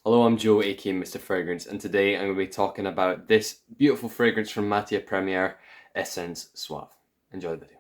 Hello, I'm Joe, aka Mr. Fragrance, and today I'm going to be talking about this beautiful fragrance from Matiere Premiere, Encens Suave. Enjoy the video.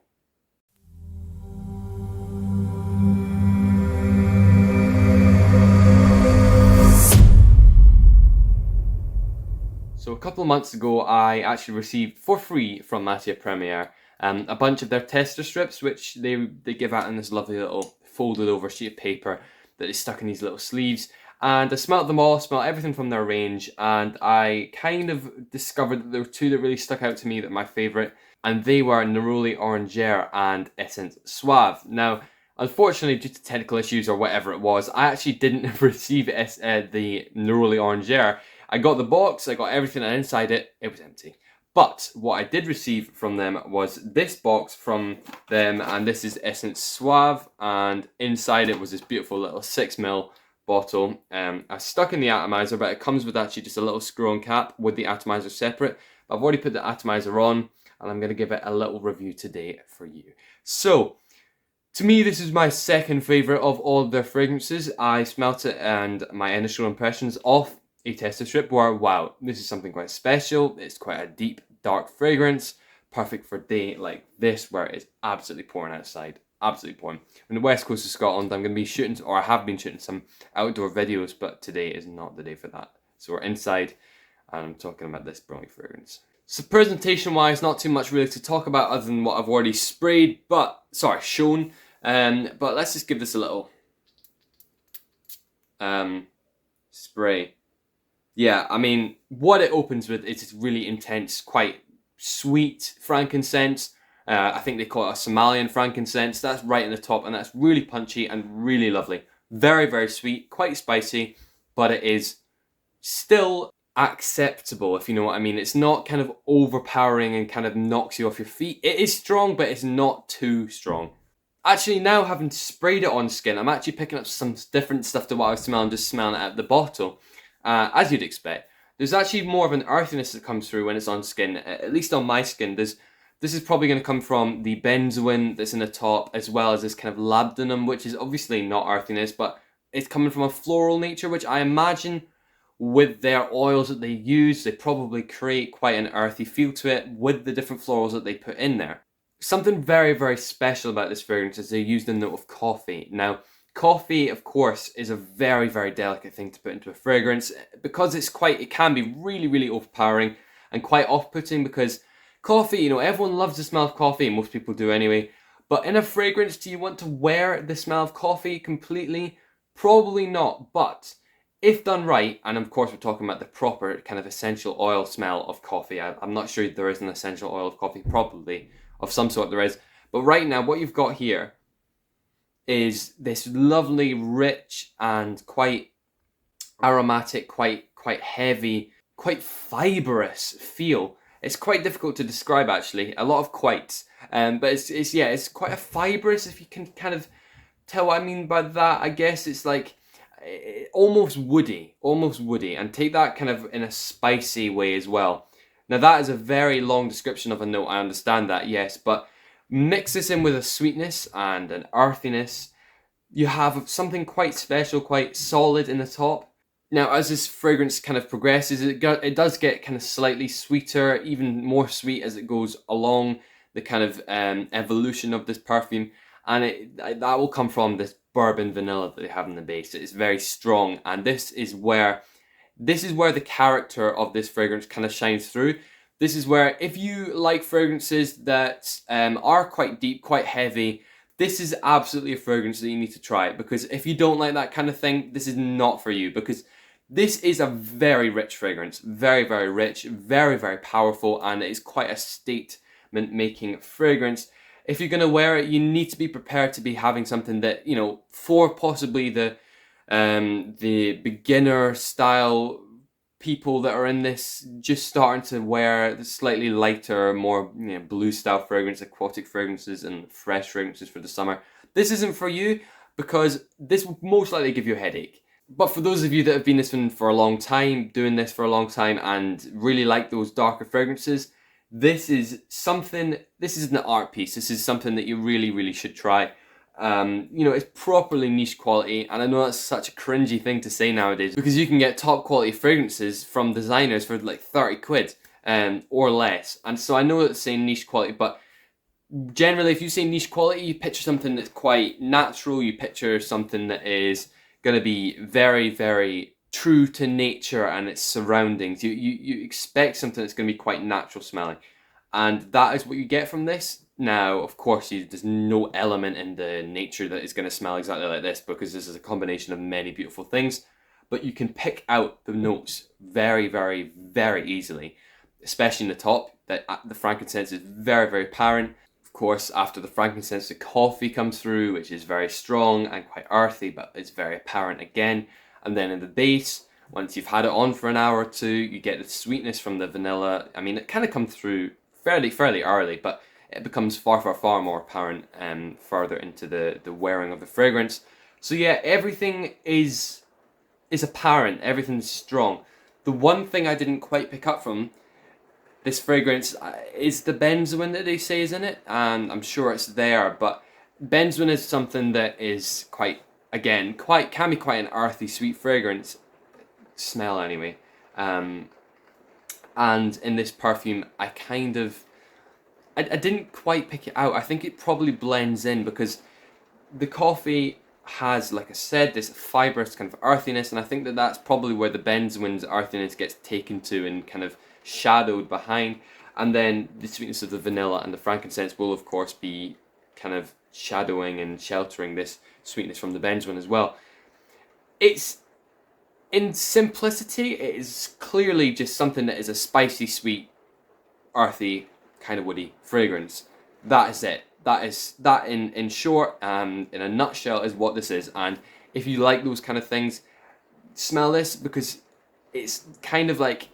So a couple of months ago, I actually received for free from Matiere Premiere a bunch of their tester strips, which they give out in this lovely little folded over sheet of paper that is stuck in these little sleeves. And I smelt them all, smelt everything from their range, and I kind of discovered that there were two that really stuck out to me that are my favourite, and they were Neroli Orangere and Encens Suave. Now, unfortunately, due to technical issues or whatever it was, I actually didn't receive the Neroli Orangere. I got the box, I got everything, and inside it was empty. But what I did receive from them was this box from them, and this is Encens Suave, and inside it was this beautiful little 6ml bottle. I stuck in the atomizer, but it comes with actually just a little screw-on cap with the atomizer separate. But I've already put the atomizer on, and I'm going to give it a little review today for you. So, to me, this is my second favourite of all of their fragrances. I smelt it, and my initial impressions of a tester strip were, wow, this is something quite special. It's quite a deep, dark fragrance, perfect for a day like this where it's absolutely pouring outside. Absolutely pouring. On the west coast of Scotland, I'm going to be shooting, or I have been shooting some outdoor videos, but today is not the day for that. So we're inside, and I'm talking about this brilliant fragrance. So presentation-wise, not too much really to talk about other than what I've already shown. But let's just give this a little spray. Yeah, I mean, what it opens with is this really intense, quite sweet frankincense. I think they call it a Somalian frankincense. That's right in the top, and that's really punchy and really lovely. Very, very sweet, quite spicy, but it is still acceptable, if you know what I mean. It's not kind of overpowering and kind of knocks you off your feet. It is strong, but it's not too strong. Actually, now having sprayed it on skin, I'm actually picking up some different stuff to what I was smelling, just smelling it out the bottle. As you'd expect. There's actually more of an earthiness that comes through when it's on skin, at least on my skin. This is probably going to come from the benzoin that's in the top, as well as this kind of labdanum, which is obviously not earthiness, but it's coming from a floral nature, which I imagine with their oils that they use, they probably create quite an earthy feel to it with the different florals that they put in there. Something very, very special about this fragrance is they use the note of coffee. Now, coffee, of course, is a very, very delicate thing to put into a fragrance because it can be really, really overpowering and quite off-putting because coffee, everyone loves the smell of coffee, most people do anyway. But in a fragrance, do you want to wear the smell of coffee completely? Probably not, but if done right, and of course we're talking about the proper kind of essential oil smell of coffee. I'm not sure there is an essential oil of coffee, probably, of some sort there is. But right now, what you've got here is this lovely, rich, and quite aromatic, quite heavy, quite fibrous feel. It's quite difficult to describe, actually. A lot of quites, but it's quite a fibrous. If you can kind of tell what I mean by that, I guess it's like almost woody, and take that kind of in a spicy way as well. Now that is a very long description of a note. I understand that, yes, but mix this in with a sweetness and an earthiness. You have something quite special, quite solid in the top. Now, as this fragrance kind of progresses, it does get kind of slightly sweeter, even more sweet as it goes along the kind of evolution of this perfume. And that will come from this bourbon vanilla that they have in the base. It is very strong, and this is where the character of this fragrance kind of shines through. This is where, if you like fragrances that are quite deep, quite heavy, this is absolutely a fragrance that you need to try. Because if you don't like that kind of thing, this is not for you. Because this is a very rich fragrance. Very, very rich. Very, very powerful. And it is quite a statement-making fragrance. If you're going to wear it, you need to be prepared to be having something that, for possibly the beginner style people that are in this, just starting to wear the slightly lighter, more blue style fragrance, aquatic fragrances and fresh fragrances for the summer. This isn't for you because this will most likely give you a headache. But for those of you that have been this one for a long time, doing this for a long time and really like those darker fragrances, this is an art piece. This is something that you really, really should try. You know, it's properly niche quality, and I know that's such a cringy thing to say nowadays, because you can get top quality fragrances from designers for like 30 quid or less. And so I know it's saying niche quality, but generally if you say niche quality, you picture something that's quite natural, you picture something that is going to be very, very true to nature and its surroundings. You expect something that's going to be quite natural smelling. And that is what you get from this. Now, of course, there's no element in the nature that is going to smell exactly like this, because this is a combination of many beautiful things. But you can pick out the notes very, very, very easily, especially in the top. That the frankincense is very, very apparent. Of course, after the frankincense, the coffee comes through, which is very strong and quite earthy, but it's very apparent again. And then in the base, once you've had it on for an hour or two, you get the sweetness from the vanilla. I mean, it kind of comes through fairly early, but it becomes far more apparent further into the wearing of the fragrance. So yeah, everything is apparent, everything's strong. The one thing I didn't quite pick up from this fragrance is the benzoin that they say is in it, and I'm sure it's there, but benzoin is something that is quite, again, can be quite an earthy, sweet fragrance, smell anyway. And in this perfume, I didn't quite pick it out. I think it probably blends in because the coffee has, like I said, this fibrous kind of earthiness, and I think that that's probably where the benzoin's earthiness gets taken to and kind of shadowed behind. And then the sweetness of the vanilla and the frankincense will, of course, be kind of shadowing and sheltering this sweetness from the benzoin as well. It's, in simplicity, it is clearly just something that is a spicy, sweet, earthy, kind of woody fragrance. That is it. That in short, in a nutshell, is what this is. And if you like those kind of things, smell this, because it's kind of like,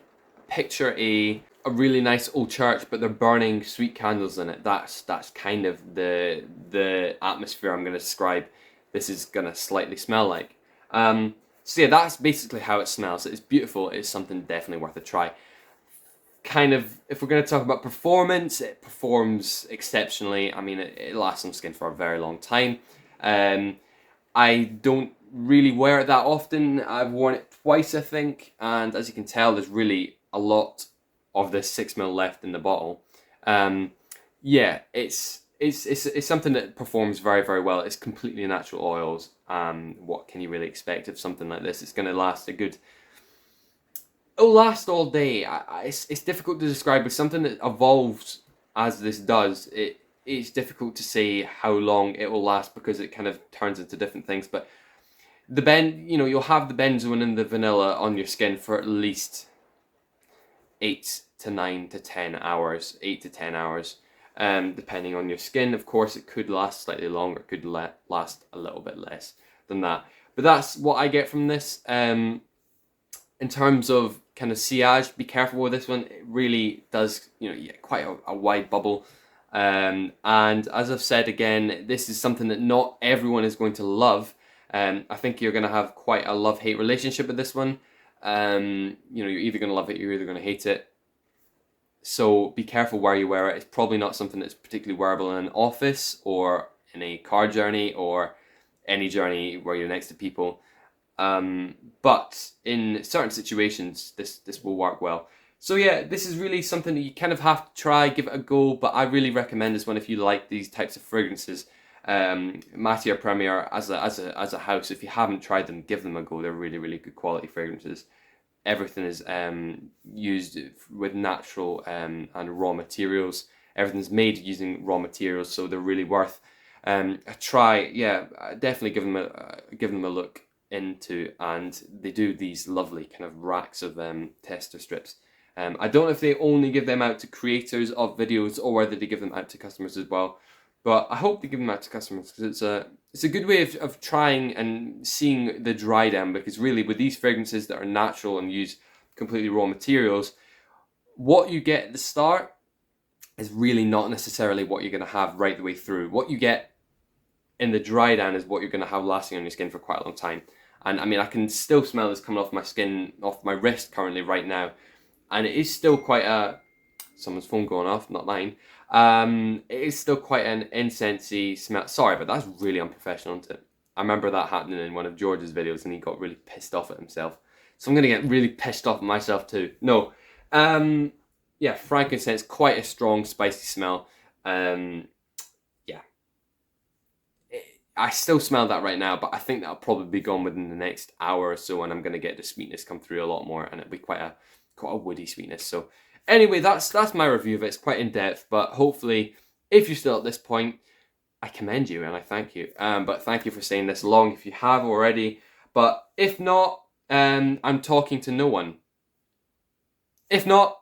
picture a really nice old church, but they're burning sweet candles in it. That's kind of the atmosphere I'm going to describe this is going to slightly smell like. So yeah, that's basically how it smells. It's beautiful. It's something definitely worth a try. Kind of, if we're going to talk about performance, it performs exceptionally. I mean, it lasts on skin for a very long time. I don't really wear it that often. I've worn it twice, I think, and as you can tell, there's really a lot of this 6ml left in the bottle. Yeah, it's something that performs very, very well. It's completely natural oils. What can you really expect of something like this? It's going to last it'll last all day. It's difficult to describe, but something that evolves as this does, it's difficult to say how long it will last, because it kind of turns into different things. But you'll have the benzoin and the vanilla on your skin for at least 8 to 9 to 10 hours, 8 to 10 hours, depending on your skin. Of course, it could last slightly longer, it could last a little bit less than that. But that's what I get from this. In terms of kind of sillage, be careful with this one. It really does, quite a wide bubble. And as I've said again, this is something that not everyone is going to love. I think you're going to have quite a love-hate relationship with this one. You're either going to love it, you're either going to hate it. So be careful where you wear it. It's probably not something that's particularly wearable in an office or in a car journey or any journey where you're next to people. But in certain situations, this will work well. So yeah, this is really something that you kind of have to try, give it a go. But I really recommend this one if you like these types of fragrances. Matiere Premiere as a house, if you haven't tried them, give them a go. They're really, really good quality fragrances. Everything is used with natural and raw materials. Everything's made using raw materials, so they're really worth a try. Yeah, definitely give them a look into. And they do these lovely kind of racks of tester strips. I don't know if they only give them out to creators of videos or whether they give them out to customers as well. But I hope they give them out to customers, because it's a good way of trying and seeing the dry down. Because really, with these fragrances that are natural and use completely raw materials, what you get at the start is really not necessarily what you're going to have right the way through. What you get in the dry down is what you're going to have lasting on your skin for quite a long time. And I mean, I can still smell this coming off my skin, off my wrist currently right now. And it is still quite someone's phone going off, not mine. It is still quite an incensey smell. Sorry, but that's really unprofessional, isn't it? I remember that happening in one of George's videos and he got really pissed off at himself. So I'm going to get really pissed off at myself too. No. Yeah, frankincense, quite a strong, spicy smell. Yeah. I still smell that right now, but I think that'll probably be gone within the next hour or so, and I'm going to get the sweetness come through a lot more, and it'll be quite a woody sweetness. So anyway, that's my review of it. It's quite in-depth, but hopefully, if you're still at this point, I commend you and I thank you. But thank you for staying this long if you have already. But if not, I'm talking to no one. If not,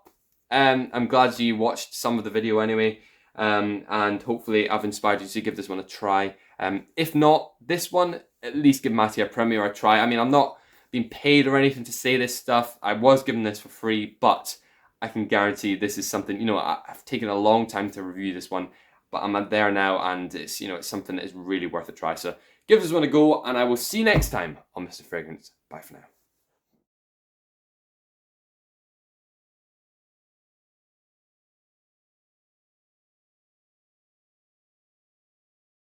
I'm glad you watched some of the video anyway. And hopefully I've inspired you to give this one a try. If not, this one, at least give Matiere Premiere a try. I mean, I'm not being paid or anything to say this stuff. I was given this for free, but I can guarantee this is something, you know, I've taken a long time to review this one, but I'm there now, and it's, you know, it's something that is really worth a try. So give this one a go, and I will see you next time on Mr. Fragrance. Bye for now.